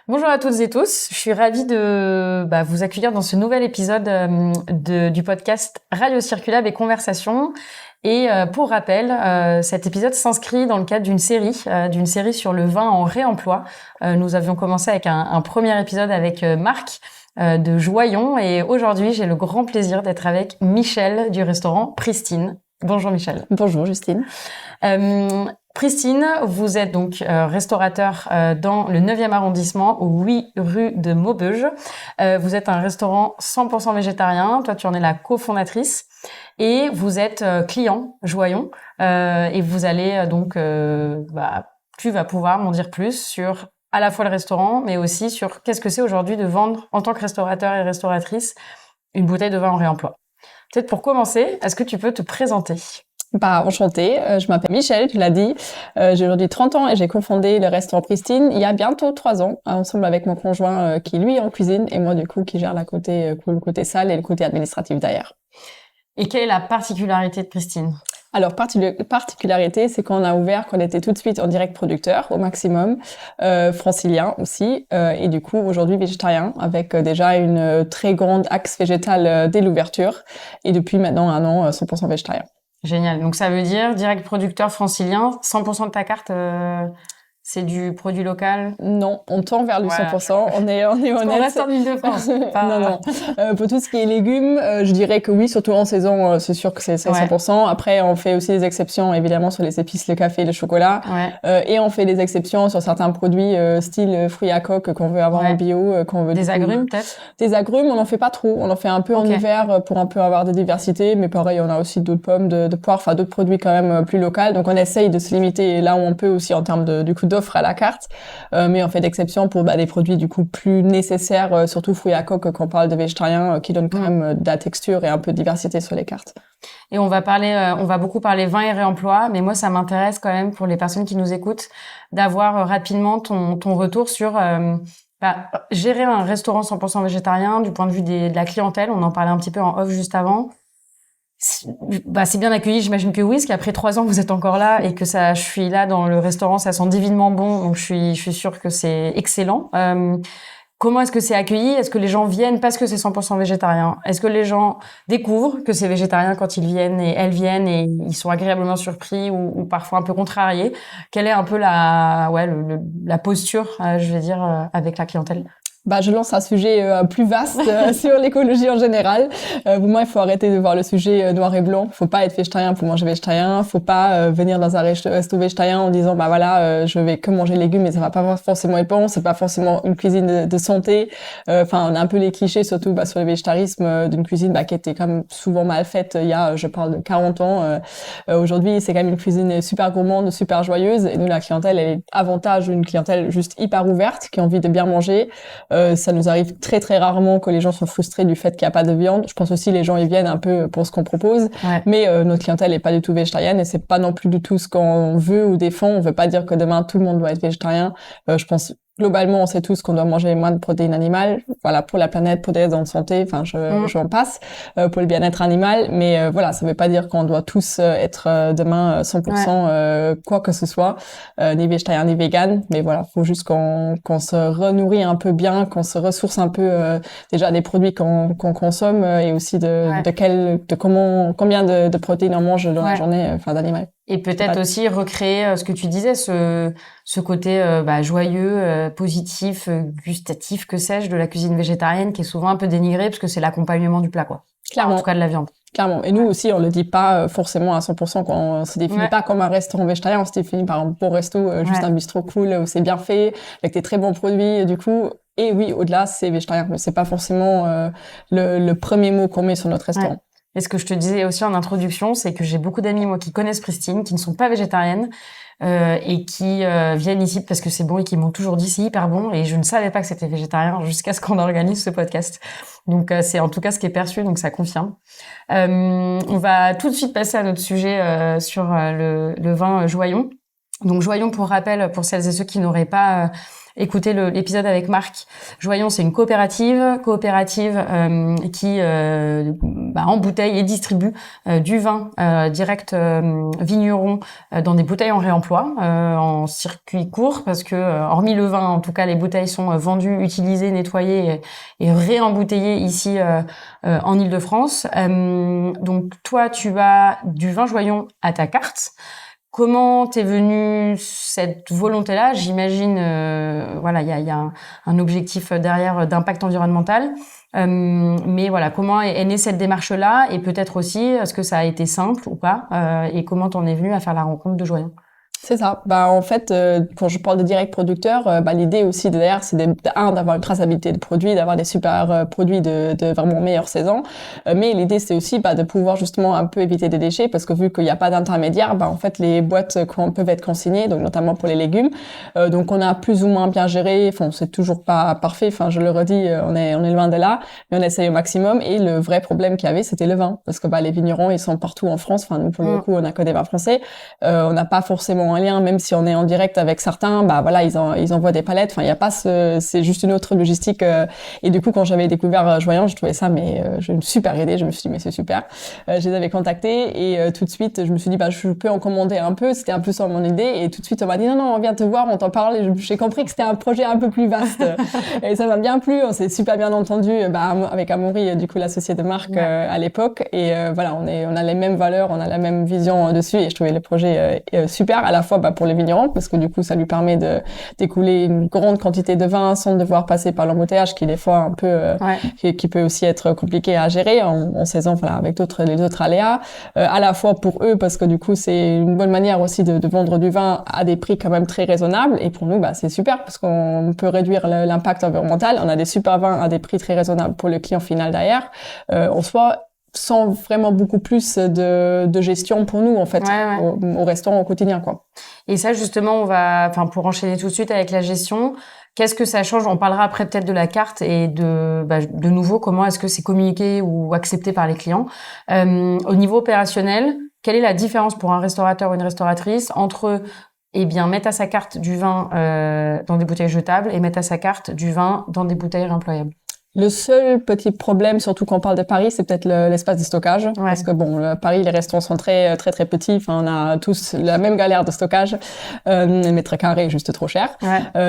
Bonjour à toutes et tous, je suis ravie de vous accueillir dans ce nouvel épisode du podcast Radio Circulab et Conversations. Et pour rappel, cet épisode s'inscrit dans le cadre d'une série sur le vin en réemploi. Nous avions commencé avec un premier épisode avec Marc de Joyon et aujourd'hui j'ai le grand plaisir d'être avec Michel du restaurant Pristine. Bonjour Michel. Bonjour Justine. Pristine, vous êtes donc restaurateur dans le 9e arrondissement, au 8 rue de Maubeuge. Vous êtes un restaurant 100% végétarien. Toi, tu en es la cofondatrice. Et vous êtes client Joyon. Et vous allez tu vas pouvoir m'en dire plus sur à la fois le restaurant, mais aussi sur qu'est-ce que c'est aujourd'hui de vendre en tant que restaurateur et restauratrice une bouteille de vin en réemploi. Peut-être pour commencer, est-ce que tu peux te présenter ? Enchantée, je m'appelle Michel, tu l'as dit. J'ai aujourd'hui 30 ans et j'ai cofondé le restaurant Pristine il y a bientôt 3 ans, ensemble avec mon conjoint qui lui est en cuisine et moi du coup qui gère le côté salle et le côté administratif derrière. Et quelle est la particularité de Pristine ? Alors, particularité, c'est qu'on a ouvert, qu'on était tout de suite en direct producteur au maximum, francilien aussi, et du coup aujourd'hui végétarien avec déjà une très grande axe végétal dès l'ouverture et depuis maintenant 1 an 100% végétarien. Génial. Donc ça veut dire direct producteur francilien, 100% de ta carte, c'est du produit local? Non, on tend vers le 100%. On est honnête. On reste en Île-de-France. Non. Pour tout ce qui est légumes, je dirais que oui, surtout en saison, c'est sûr que c'est 100%. Après, on fait aussi des exceptions, évidemment, sur les épices, le café, le chocolat. Et on fait des exceptions sur certains produits, style fruits à coque qu'on veut avoir en bio, qu'on veut. Des agrumes, peut-être? Des agrumes, on en fait pas trop. On en fait un peu en hiver pour un peu avoir de diversité. Mais pareil, on a aussi d'autres pommes, de poires, enfin d'autres produits quand même plus locaux. Donc on essaye de se limiter là où on peut aussi en termes d'offres à la carte, mais on fait d'exception pour des produits du coup plus nécessaires, surtout fruits à coque quand on parle de végétarien, qui donnent quand même de la texture et un peu de diversité sur les cartes. Et on va beaucoup parler vin et réemploi, mais moi ça m'intéresse quand même pour les personnes qui nous écoutent d'avoir rapidement ton retour sur gérer un restaurant 100% végétarien du point de vue de la clientèle. On en parlait un petit peu en off juste avant. C'est bien accueilli, j'imagine que oui, parce qu'après 3 ans vous êtes encore là et que je suis là dans le restaurant, ça sent divinement bon, donc je suis sûre que c'est excellent. Comment est-ce que c'est accueilli ? Est-ce que les gens viennent parce que c'est 100% végétarien ? Est-ce que les gens découvrent que c'est végétarien quand ils viennent et elles viennent et ils sont agréablement surpris ou parfois un peu contrariés ? Quelle est un peu la posture, je vais dire, avec la clientèle ? Je lance un sujet plus vaste sur l'écologie en général. Pour moi, il faut arrêter de voir le sujet noir et blanc. Faut pas être végétarien pour manger végétarien. Faut pas venir dans un resto végétarien en disant je vais que manger légumes, mais ça va pas forcément être bon. C'est pas forcément une cuisine de santé. On a un peu les clichés surtout sur le végétarisme d'une cuisine qui était quand même souvent mal faite il y a, je parle de 40 ans. Aujourd'hui, c'est quand même une cuisine super gourmande, super joyeuse. Et nous, la clientèle, elle est avantage d'une clientèle juste hyper ouverte qui a envie de bien manger. Ça nous arrive très très rarement que les gens sont frustrés du fait qu'il n'y a pas de viande. Je pense aussi les gens ils viennent un peu pour ce qu'on propose, mais notre clientèle est pas du tout végétarienne et c'est pas non plus du tout ce qu'on veut ou défend. On veut pas dire que demain tout le monde doit être végétarien. Je pense globalement, on sait tous qu'on doit manger moins de protéines animales, pour la planète, pour des raisons de santé, j'en passe, pour le bien-être animal, mais ça veut pas dire qu'on doit tous être demain 100% quoi que ce soit, ni végétarien ni vegan, mais faut juste qu'on se renourrit un peu bien, qu'on se ressource un peu déjà des produits qu'on consomme et aussi combien de protéines on mange dans la journée d'animal. Et peut-être aussi recréer ce que tu disais, ce côté joyeux, positif, gustatif, que sais-je, de la cuisine végétarienne qui est souvent un peu dénigrée parce que c'est l'accompagnement du plat, quoi. Clairement. En tout cas de la viande. Clairement. Et nous aussi, on le dit pas forcément à 100% quand on se définit pas comme un restaurant végétarien, on se définit par un bon resto, juste un bistrot cool où c'est bien fait, avec des très bons produits, et du coup. Et oui, au-delà, c'est végétarien, mais c'est pas forcément le premier mot qu'on met sur notre restaurant. Et ce que je te disais aussi en introduction, c'est que j'ai beaucoup d'amis, moi, qui connaissent Pristine, qui ne sont pas végétariennes, et qui viennent ici parce que c'est bon et qui m'ont toujours dit c'est hyper bon, et je ne savais pas que c'était végétarien jusqu'à ce qu'on organise ce podcast. Donc c'est en tout cas ce qui est perçu, donc ça confirme. On va tout de suite passer à notre sujet sur le vin Joyon. Donc Joyon, pour rappel, pour celles et ceux qui n'auraient pas écoutez l'épisode avec Marc. Joyon, c'est une coopérative qui en bouteille et distribue du vin direct vigneron dans des bouteilles en réemploi, en circuit court, parce que hormis le vin, en tout cas, les bouteilles sont vendues, utilisées, nettoyées et réembouteillées ici en Île-de-France. Donc toi, tu as du vin Joyon à ta carte. Comment t'es venue cette volonté-là? J'imagine, voilà, il y a un objectif derrière d'impact environnemental. Mais voilà, comment est née cette démarche-là? Et peut-être aussi, est-ce que ça a été simple ou pas? Et comment t'en es venue à faire la rencontre de Joyon? C'est ça. En fait, quand je parle de direct producteur, l'idée aussi derrière, c'est d'avoir une traçabilité de produits, d'avoir des super produits de vraiment meilleure saison. Mais l'idée, c'est aussi de pouvoir justement un peu éviter des déchets, parce que vu qu'il n'y a pas d'intermédiaire, en fait, les boîtes peuvent être consignées, donc notamment pour les légumes. Donc, on a plus ou moins bien géré. Enfin, c'est toujours pas parfait. Enfin, je le redis, on est loin de là, mais on essaye au maximum. Et le vrai problème qu'il y avait, c'était le vin, parce que les vignerons, ils sont partout en France. Enfin, nous, pour le coup, on a que des vins français. On n'a pas forcément un lien, même si on est en direct avec certains, ils envoient des palettes. Enfin, il y a pas c'est juste une autre logistique. Et du coup, quand j'avais découvert Joyon, je trouvais ça, j'ai une super idée. Je me suis dit, mais c'est super. Je les avais contactés et tout de suite, je me suis dit, je peux en commander un peu. C'était un peu ça mon idée. Et tout de suite, on m'a dit, non, on vient te voir, on t'en parle. Et j'ai compris que c'était un projet un peu plus vaste. Et ça m'a bien plu. On s'est super bien entendu, avec Amaury, du coup, l'associé de marque, à l'époque. Et on a les mêmes valeurs, on a la même vision dessus. Et je trouvais le projet super, à la fois pour les vignerons, parce que du coup, ça lui permet d'écouler une grande quantité de vin sans devoir passer par l'embouteillage, qui des fois un peu, qui peut aussi être compliqué à gérer en saison, avec les autres aléas. À la fois pour eux, parce que du coup, c'est une bonne manière aussi de vendre du vin à des prix quand même très raisonnables. Et pour nous, c'est super, parce qu'on peut réduire l'impact environnemental. On a des super vins à des prix très raisonnables pour le client final derrière. En soi, sans vraiment beaucoup plus de gestion pour nous, en fait, au restaurant au quotidien, quoi. Et ça, justement, pour enchaîner tout de suite avec la gestion, qu'est-ce que ça change? On parlera après peut-être de la carte et de nouveau, comment est-ce que c'est communiqué ou accepté par les clients. Au niveau opérationnel, quelle est la différence pour un restaurateur ou une restauratrice entre mettre à sa carte du vin dans des bouteilles jetables et mettre à sa carte du vin dans des bouteilles réemployables? Le seul petit problème, surtout quand on parle de Paris, c'est peut-être l'espace de stockage. Parce que Paris, les restaurants sont très, très, très petits. Enfin, on a tous la même galère de stockage. Les mètres carrés, juste trop cher.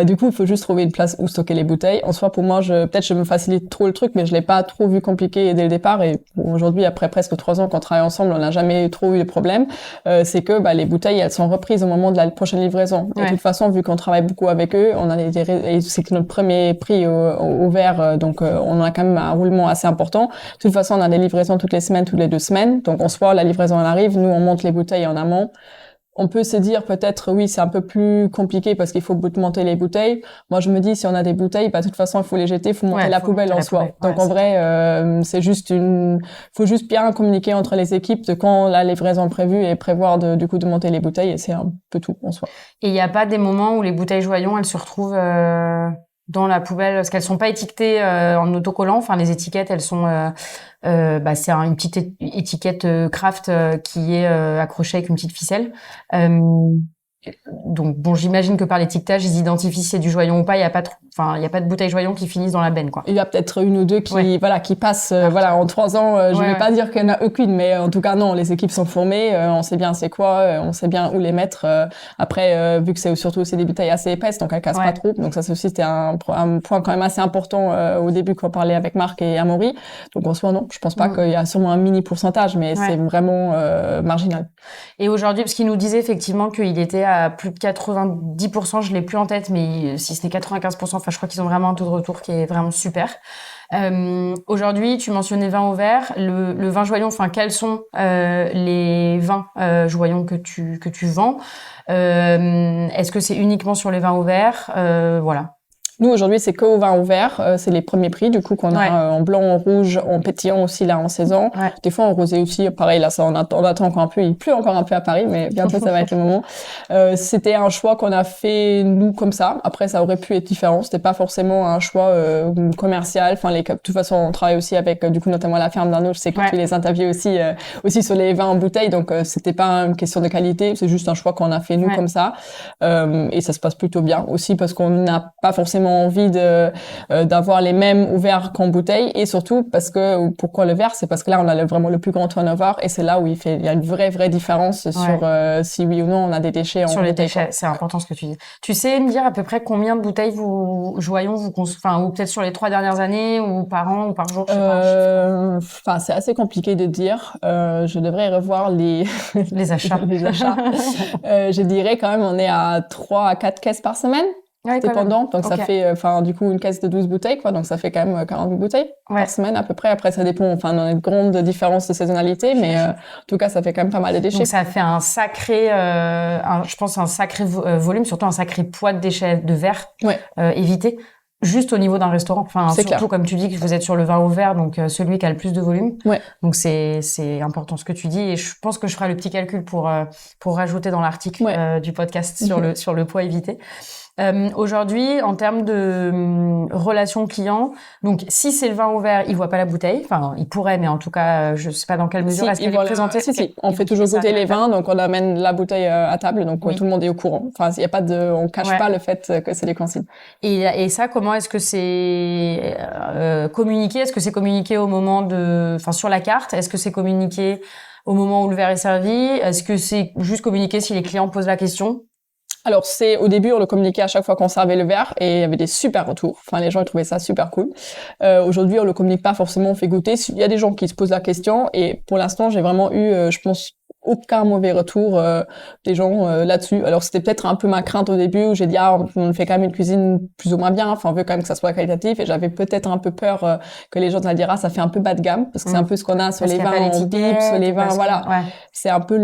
Du coup, il faut juste trouver une place où stocker les bouteilles. En soi, pour moi, peut-être je me facilite trop le truc, mais je l'ai pas trop vu compliqué dès le départ. Et aujourd'hui, après presque 3 ans qu'on travaille ensemble, on n'a jamais trop eu de problème. C'est que, les bouteilles, elles sont reprises au moment de la prochaine livraison. Et de toute façon, vu qu'on travaille beaucoup avec eux, on a et c'est que notre premier prix au verre, donc, on a quand même un roulement assez important. De toute façon, on a des livraisons toutes les semaines, toutes les 2 semaines. Donc, en soi, la livraison, elle arrive. Nous, on monte les bouteilles en amont. On peut se dire peut-être, oui, c'est un peu plus compliqué parce qu'il faut monter les bouteilles. Moi, je me dis, si on a des bouteilles, de toute façon, il faut les jeter, il faut monter la poubelle en soi. Donc, en vrai, c'est juste faut juste bien communiquer entre les équipes de quand la livraison est prévue et prévoir du coup de monter les bouteilles, et c'est un peu tout en soi. Et il n'y a pas des moments où les bouteilles Joyon, elles se retrouvent dans la poubelle, parce qu'elles sont pas étiquetées en autocollant. Enfin, les étiquettes, elles sont, c'est une petite étiquette craft qui est accrochée avec une petite ficelle. Donc j'imagine que par l'étiquetage, ils identifient si c'est du Joyon ou pas. Il y a pas de bouteilles Joyon qui finissent dans la benne, quoi. Il y a peut-être une ou deux qui passent, en 3 ans. Je vais pas dire qu'il y en a aucune, mais en tout cas, non, les équipes sont formées. On sait bien c'est quoi, on sait bien où les mettre. Après, vu que c'est surtout aussi des bouteilles assez épaisses, donc elles cassent pas trop. Donc ça, aussi, c'était un point quand même assez important au début quand on parlait avec Marc et Amaury. Donc en soi, non, je pense pas qu'il y a sûrement un mini pourcentage, mais c'est vraiment marginal. Et aujourd'hui, parce qu'il nous disait effectivement qu'il était à plus de 90%, je l'ai plus en tête, mais si ce n'est 95%, je crois qu'ils ont vraiment un taux de retour qui est vraiment super. Aujourd'hui, tu mentionnais vin au verre, le vin Joyon. Quels sont les vins Joyon que tu vends? Est-ce que c'est uniquement sur les vins au verre? Voilà. Nous, aujourd'hui, c'est que au vin au verre. C'est les premiers prix, du coup, qu'on a en blanc, en rouge, en pétillant aussi, là, en saison. Des fois, en rosé aussi. Pareil, là, ça, on attend encore un peu. Il pleut encore un peu à Paris, mais bientôt, ça va être le moment. C'était un choix qu'on a fait, nous, comme ça. Après, ça aurait pu être différent. C'était pas forcément un choix commercial. De toute façon, on travaille aussi avec, du coup, notamment la ferme d'Arnaud. Je sais que tu les interviews aussi sur les vins en bouteille. Donc, c'était pas une question de qualité. C'est juste un choix qu'on a fait, nous, comme ça. Et ça se passe plutôt bien. Aussi parce qu'on n'a pas forcément forcément envie d'avoir les mêmes au verre qu'en bouteille. Et surtout parce que, pourquoi le verre? C'est parce que là, on a vraiment le plus grand turnover et c'est là où il y a une vraie différence sur si oui ou non on a des déchets en sur les bouteille. déchets. C'est important ce que tu dis. Tu sais me dire à peu près combien de bouteilles Joyon vous enfin, ou peut-être sur les 3 dernières années, ou par an, ou par jour, je sais pas. Enfin, c'est assez compliqué de dire. Je devrais revoir les achats. les achats. Je dirais quand même, on est à 3 à 4 caisses par semaine. Dépendant. Donc, ça fait, du coup, une caisse de 12 bouteilles, quoi. Donc, ça fait quand même 40 bouteilles par semaine, à peu près. Après, ça dépend. Enfin, on a une grande différence de saisonnalité, mais, en tout cas, ça fait quand même pas mal de déchets. Donc, ça fait un sacré, je pense, un sacré volume, surtout un sacré poids de déchets de verre, évité. Juste au niveau d'un restaurant. Enfin, surtout, clair. Comme tu dis que vous êtes sur le vin au verre, donc, celui qui a le plus de volume. Donc, c'est important ce que tu dis. Et je pense que je ferai le petit calcul pour rajouter dans l'article, du podcast sur le poids évité. Aujourd'hui, en termes de relation client, donc si c'est le vin au verre, il voit pas la bouteille. Enfin, il pourrait, mais en tout cas, je sais pas dans quelle mesure. Est-ce qu'elle est présentée? Si. On fait toujours goûter les vins, donc on amène la bouteille à table, donc tout le monde est au courant. Enfin, il y a pas on cache pas le fait que c'est des consignes. Et ça, comment est-ce que c'est communiqué? Est-ce que c'est communiqué au moment sur la carte? Est-ce que c'est communiqué au moment où le verre est servi? Est-ce que c'est juste communiqué si les clients posent la question? Alors, au début, on le communiquait à chaque fois qu'on servait le verre et il y avait des super retours. Enfin, les gens, ils trouvaient ça super cool. Aujourd'hui, on le communique pas forcément, on fait goûter. Il y a des gens qui se posent la question et pour l'instant, j'ai vraiment eu, je pense, aucun mauvais retour des gens là-dessus. Alors c'était peut-être un peu ma crainte au début où j'ai dit on fait quand même une cuisine plus ou moins bien, enfin on veut quand même que ça soit qualitatif et j'avais peut-être un peu peur que les gens te la diraient ça fait un peu bas de gamme parce que c'est un peu ce qu'on a sur les vins en bib, sur les vins c'est un peu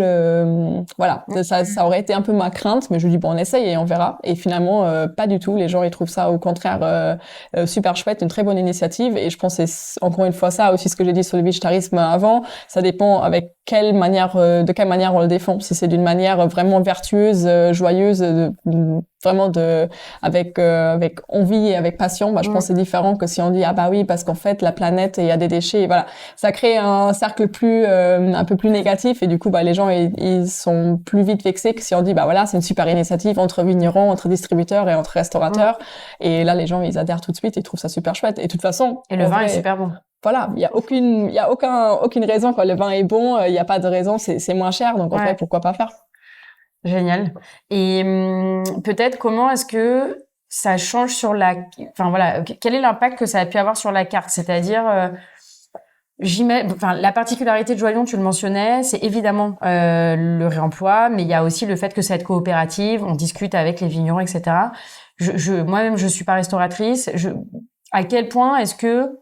ça aurait été un peu ma crainte mais je dis on essaye et on verra et finalement pas du tout, les gens ils trouvent ça au contraire super chouette, une très bonne initiative et je pense que c'est encore une fois ça aussi ce que j'ai dit sur le végétarisme avant, ça dépend avec de quelle manière on le défend. Si c'est d'une manière vraiment vertueuse, joyeuse, avec envie et avec passion, je pense que c'est différent que si on dit oui parce qu'en fait la planète il y a des déchets, et voilà, ça crée un cercle un peu plus négatif et du coup les gens ils sont plus vite vexés que si on dit c'est une super initiative entre vignerons, entre distributeurs et entre restaurateurs et là les gens ils adhèrent tout de suite, ils trouvent ça super chouette et de toute façon le vin est super bon. Voilà, il y a aucune raison quand le vin est bon, il y a pas de raison, c'est moins cher donc en fait pourquoi pas faire. Génial. Et peut-être comment est-ce que ça change sur quel est l'impact que ça a pu avoir sur la carte, c'est-à-dire la particularité de Joyon, tu le mentionnais, c'est évidemment le réemploi, mais il y a aussi le fait que cette coopérative, on discute avec les vignerons, etc. Moi-même, je suis pas restauratrice. À quel point est-ce que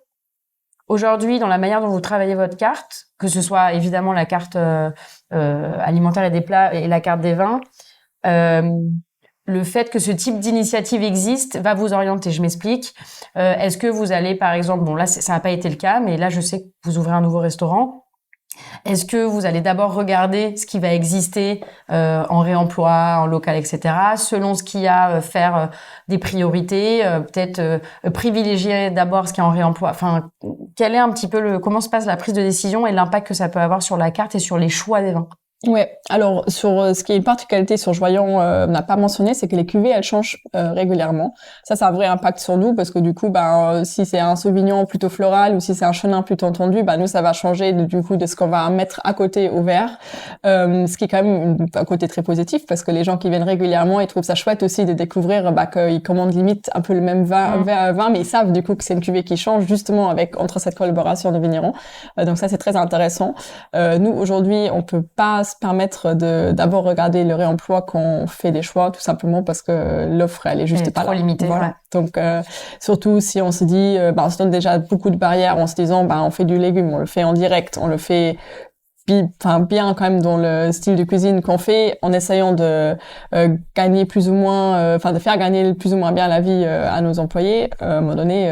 aujourd'hui, dans la manière dont vous travaillez votre carte, que ce soit évidemment la carte alimentaire et des plats et la carte des vins, le fait que ce type d'initiative existe va vous orienter. Je m'explique. Est-ce que vous allez, par exemple, là, ça n'a pas été le cas, mais là, je sais que vous ouvrez un nouveau restaurant. Est-ce que vous allez d'abord regarder ce qui va exister en réemploi, en local, etc. Selon ce qu'il y a, faire des priorités, peut-être privilégier d'abord ce qui est en réemploi. Enfin, quel est un petit peu comment se passe la prise de décision et l'impact que ça peut avoir sur la carte et sur les choix des vins? Ouais. Alors sur ce qui est une particularité sur Joyon, on n'a pas mentionné, c'est que les cuvées elles changent régulièrement. Ça a un vrai impact sur nous parce que du coup, si c'est un Sauvignon plutôt floral ou si c'est un Chenin plutôt tendu, nous ça va changer du coup de ce qu'on va mettre à côté au verre. Ce qui est quand même un côté très positif parce que les gens qui viennent régulièrement, ils trouvent ça chouette aussi de découvrir qu'ils commandent limite un peu le même vin, mais ils savent du coup que c'est une cuvée qui change justement entre cette collaboration de vignerons. Donc ça c'est très intéressant. Nous aujourd'hui, on peut pas se permettre d'abord regarder le réemploi quand on fait des choix, tout simplement parce que l'offre elle est juste pas trop limitée. Voilà. Donc surtout si on se dit, on se donne déjà beaucoup de barrières en se disant, on fait du légume, on le fait en direct, on le fait bien quand même dans le style de cuisine qu'on fait, en essayant de gagner plus ou moins, de faire gagner plus ou moins bien la vie à nos employés. À un moment donné,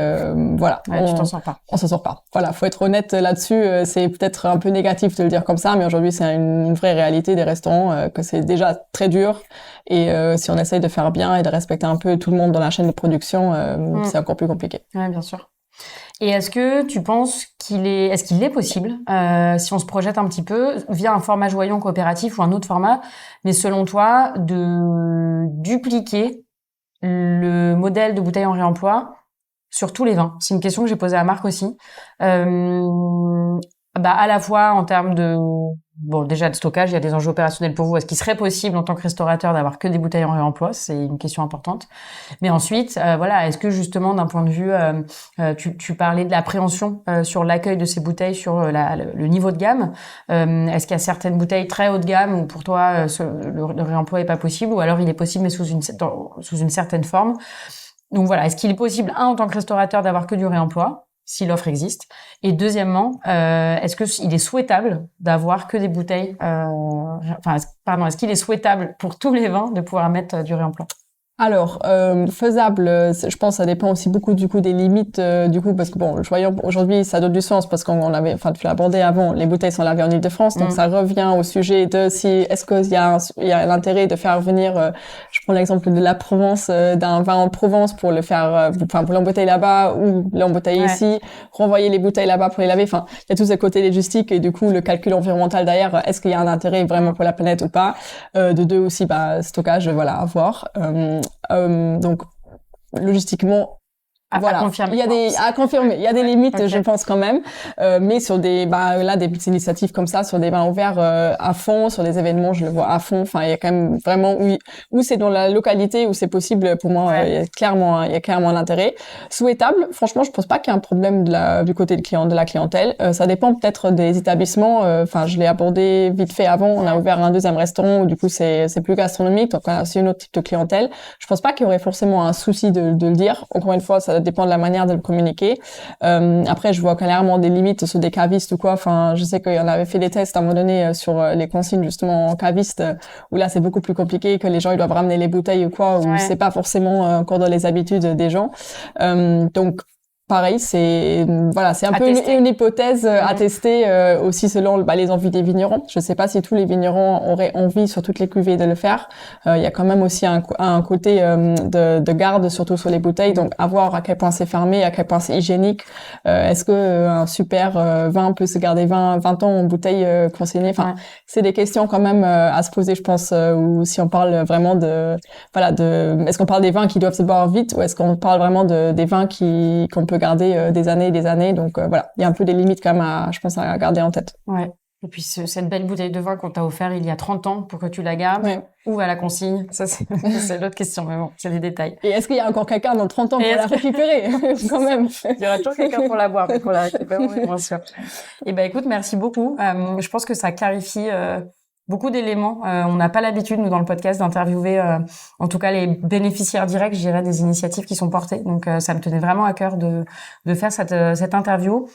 tu t'en sors pas. On s'en sort pas. Voilà, faut être honnête là-dessus. C'est peut-être un peu négatif de le dire comme ça, mais aujourd'hui c'est une vraie réalité des restaurants que c'est déjà très dur. Et si on essaye de faire bien et de respecter un peu tout le monde dans la chaîne de production, c'est encore plus compliqué. Ouais, bien sûr. Et est-ce que tu penses qu'il est possible, si on se projette un petit peu, via un format Joyon coopératif ou un autre format, mais selon toi, de dupliquer le modèle de bouteille en réemploi sur tous les vins? C'est une question que j'ai posée à Marc aussi. À la fois en termes déjà de stockage, il y a des enjeux opérationnels pour vous. Est-ce qu'il serait possible en tant que restaurateur d'avoir que des bouteilles en réemploi? C'est une question importante. Mais ensuite, est-ce que justement d'un point de vue, tu parlais de l'appréhension sur l'accueil de ces bouteilles, sur le niveau de gamme. Est-ce qu'il y a certaines bouteilles très haut de gamme où pour toi le réemploi est pas possible, ou alors il est possible mais sous une certaine forme? Donc voilà, est-ce qu'il est possible, en tant que restaurateur, d'avoir que du réemploi, si l'offre existe? Et deuxièmement, est-ce qu'il est souhaitable d'avoir que des bouteilles, est-ce qu'il est souhaitable pour tous les vins de pouvoir mettre du réemploi? Alors, faisable, je pense que ça dépend aussi beaucoup du coup des limites parce que bon, voyons aujourd'hui ça donne du sens parce qu'on avait, tu l'as abordé avant, les bouteilles sont lavées en Île-de-France, donc ça revient au sujet de est-ce qu'il y a l'intérêt de faire venir, je prends l'exemple de la Provence, d'un vin en Provence pour le faire, pour l'embouteiller là-bas ou l'embouteiller ici, renvoyer les bouteilles là-bas pour les laver. Enfin, il y a tout ce côté logistique et du coup le calcul environnemental derrière. Est-ce qu'il y a un intérêt vraiment pour la planète ou pas? De deux aussi, stockage, à voir. Donc logistiquement, à confirmer. Il y a des limites, okay. Je pense quand même, mais sur des petites initiatives comme ça, sur des vins ouverts à fond, sur des événements, je le vois à fond. Enfin, il y a quand même vraiment où c'est dans la localité où c'est possible. Pour moi, il y a clairement l'intérêt. Souhaitable, franchement, je pense pas qu'il y ait un problème du côté de la clientèle. Ça dépend peut-être des établissements. Je l'ai abordé vite fait avant. On a ouvert un deuxième restaurant où du coup c'est plus gastronomique, donc c'est une autre type de clientèle. Je pense pas qu'il y aurait forcément un souci de le dire. Encore une fois, ça dépend de la manière de le communiquer. Après, je vois clairement des limites sur des cavistes ou quoi. Enfin, je sais qu'on avait fait des tests à un moment donné sur les consignes justement en caviste, où là c'est beaucoup plus compliqué, que les gens ils doivent ramener les bouteilles ou quoi, où c'est pas forcément encore dans les habitudes des gens. Donc pareil, c'est un peu une hypothèse à tester aussi selon les envies des vignerons. Je sais pas si tous les vignerons auraient envie sur toutes les cuvées de le faire. Il y a quand même aussi un côté de garde surtout sur les bouteilles, donc à voir à quel point c'est fermé, à quel point c'est hygiénique. Est-ce que un super vin peut se garder 20 ans en bouteille consignée? Enfin, c'est des questions quand même à se poser, je pense, ou si on parle vraiment est-ce qu'on parle des vins qui doivent se boire vite, ou est-ce qu'on parle vraiment des vins qu'on peut garder des années et des années. Donc il y a un peu des limites quand même à garder en tête. Ouais. Et puis cette belle bouteille de vin qu'on t'a offert il y a 30 ans pour que tu la gardes, ou à la consigne, ça c'est l'autre question, mais bon, c'est des détails. Et est-ce qu'il y a encore quelqu'un dans 30 ans pour la récupérer quand même? Il y aura toujours quelqu'un pour la boire, mais pour la récupérer, bien sûr. Et écoute, merci beaucoup. Je pense que ça clarifie beaucoup d'éléments. On n'a pas l'habitude, nous, dans le podcast, d'interviewer, en tout cas, les bénéficiaires directs, je dirais, des initiatives qui sont portées. Donc, ça me tenait vraiment à cœur de faire cette interview.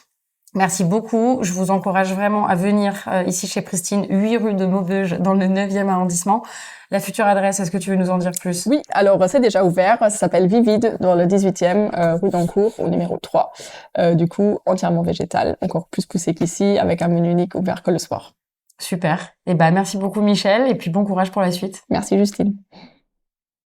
Merci beaucoup. Je vous encourage vraiment à venir ici chez Pristine, 8 rue de Maubeuge, dans le 9e arrondissement. La future adresse, est-ce que tu veux nous en dire plus? Oui, alors c'est déjà ouvert. Ça s'appelle Vivide, dans le 18e, rue d'Ancourt, au numéro 3. Du coup, entièrement végétal, encore plus poussé qu'ici, avec un menu unique ouvert que le soir. Super. Merci beaucoup Michel, et puis bon courage pour la suite. Merci Justine.